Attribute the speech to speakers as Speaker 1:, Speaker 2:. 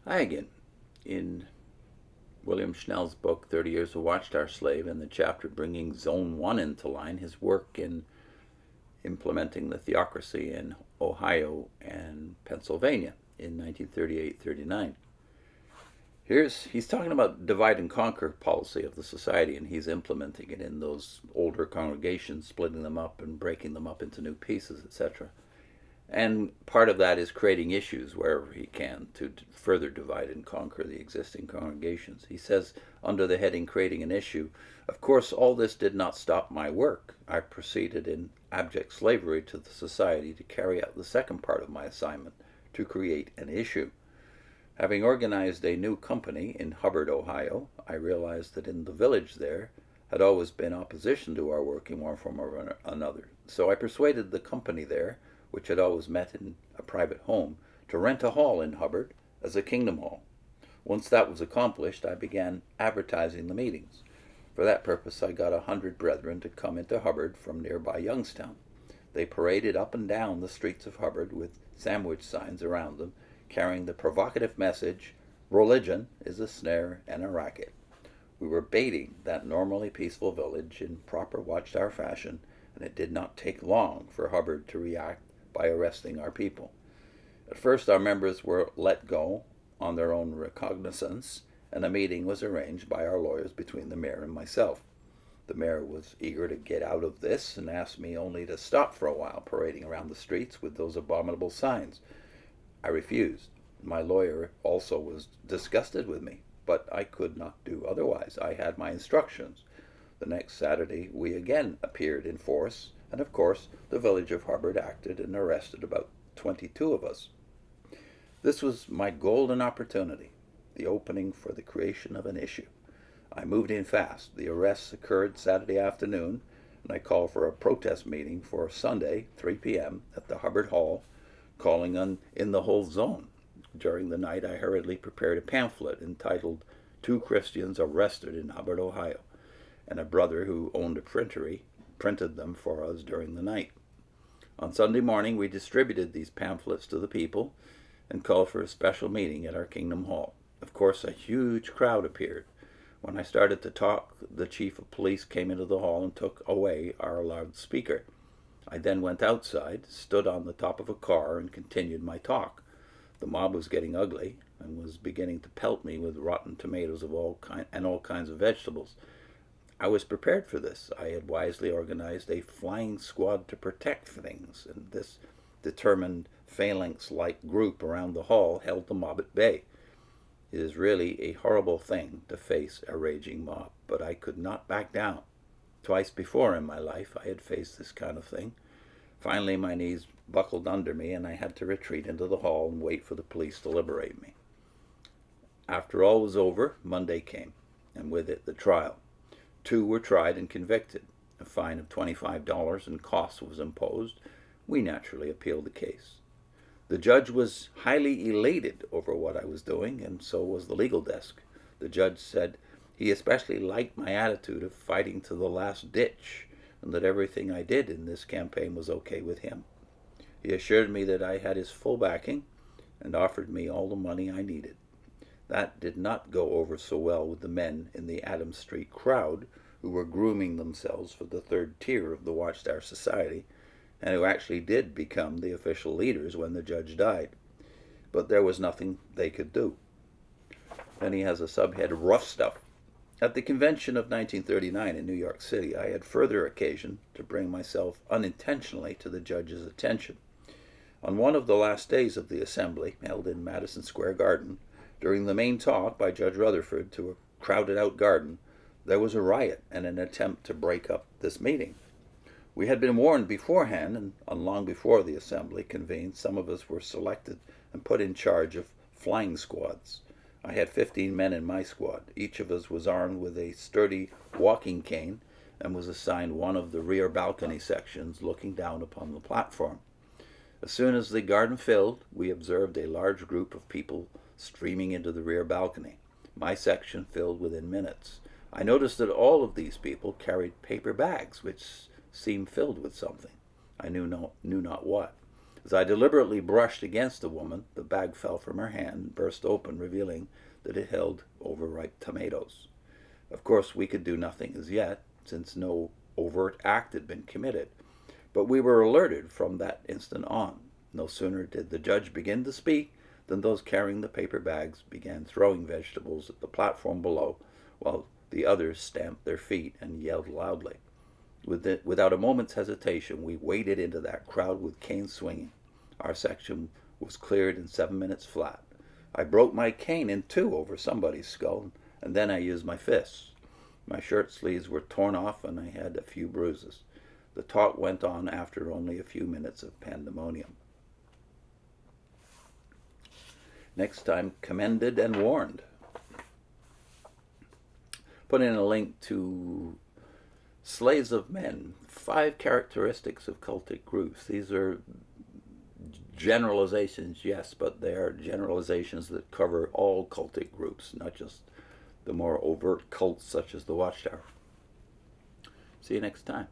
Speaker 1: Hi again. In William Schnell's book, 30 Years of Watchtower Slave, in the chapter bringing Zone 1 into line, his work in implementing the theocracy in Ohio and Pennsylvania in 1938-39. He's talking about divide and conquer policy of the society, and he's implementing it in those older congregations, splitting them up and breaking them up into new pieces, etc. And part of that is creating issues wherever he can to further divide and conquer the existing congregations. He says, under the heading Creating an Issue, of course, all this did not stop my work. I proceeded in abject slavery to the society to carry out the second part of my assignment, to create an issue. Having organized a new company in Hubbard, Ohio, I realized that in the village there had always been opposition to our work in one form or another. So I persuaded the company there, which had always met in a private home, to rent a hall in Hubbard as a kingdom hall. Once that was accomplished, I began advertising the meetings. For that purpose, I got 100 brethren to come into Hubbard from nearby Youngstown. They paraded up and down the streets of Hubbard with sandwich signs around them, carrying the provocative message, "Religion is a snare and a racket." We were baiting that normally peaceful village in proper Watchtower fashion, and it did not take long for Hubbard to react by arresting our people. At first, our members were let go on their own recognizance, and a meeting was arranged by our lawyers between the mayor and myself. The mayor was eager to get out of this and asked me only to stop for a while parading around the streets with those abominable signs. I refused. My lawyer also was disgusted with me, but I could not do otherwise. I had my instructions. The next Saturday we again appeared in force, and of course the village of Hubbard acted and arrested about 22 of us. This was my golden opportunity, the opening for the creation of an issue. I moved in fast. The arrests occurred Saturday afternoon, and I called for a protest meeting for Sunday, 3 p.m., at the Hubbard Hall, calling in the whole zone. During the night, I hurriedly prepared a pamphlet entitled "Two Christians Arrested in Hubbard, Ohio," and a brother who owned a printery printed them for us during the night. On Sunday morning, we distributed these pamphlets to the people and called for a special meeting at our Kingdom Hall. Of course, a huge crowd appeared. When I started to talk, the chief of police came into the hall and took away our loudspeaker. I then went outside, stood on the top of a car, and continued my talk. The mob was getting ugly and was beginning to pelt me with rotten tomatoes of all kinds of vegetables. I was prepared for this. I had wisely organized a flying squad to protect things, and this determined phalanx-like group around the hall held the mob at bay. It is really a horrible thing to face a raging mob, but I could not back down. Twice before in my life I had faced this kind of thing. Finally, my knees buckled under me, and I had to retreat into the hall and wait for the police to liberate me. After all was over, Monday came, and with it the trial. 2 were tried and convicted. A fine of $25 and costs was imposed. We naturally appealed the case. The judge was highly elated over what I was doing, and so was the legal desk. The judge said he especially liked my attitude of fighting to the last ditch, and that everything I did in this campaign was okay with him. He assured me that I had his full backing and offered me all the money I needed. That did not go over so well with the men in the Adams Street crowd who were grooming themselves for the third tier of the Watchtower Society, and who actually did become the official leaders when the judge died. But there was nothing they could do. Then he has a subhead, Rough Stuff. At the convention of 1939 in New York City, I had further occasion to bring myself unintentionally to the judge's attention. On one of the last days of the assembly, held in Madison Square Garden, during the main talk by Judge Rutherford to a crowded-out garden, there was a riot and an attempt to break up this meeting. We had been warned beforehand, and long before the assembly convened, some of us were selected and put in charge of flying squads. I had 15 men in my squad. Each of us was armed with a sturdy walking cane and was assigned one of the rear balcony sections looking down upon the platform. As soon as the garden filled, we observed a large group of people streaming into the rear balcony. My section filled within minutes. I noticed that all of these people carried paper bags which seemed filled with something. I knew not what. As I deliberately brushed against the woman, the bag fell from her hand and burst open, revealing that it held overripe tomatoes. Of course, we could do nothing as yet, since no overt act had been committed, but we were alerted from that instant on. No sooner did the judge begin to speak than those carrying the paper bags began throwing vegetables at the platform below, while the others stamped their feet and yelled loudly. Without a moment's hesitation, we waded into that crowd with canes swinging. Our section was cleared in 7 minutes flat. I broke my cane in two over somebody's skull, and then I used my fists. My shirt sleeves were torn off, and I had a few bruises. The talk went on after only a few minutes of pandemonium. Next time, commended and warned. Put in a link to Slaves of Men, 5 characteristics of cultic groups. These are generalizations, yes, but they are generalizations that cover all cultic groups, not just the more overt cults such as the Watchtower. See you next time.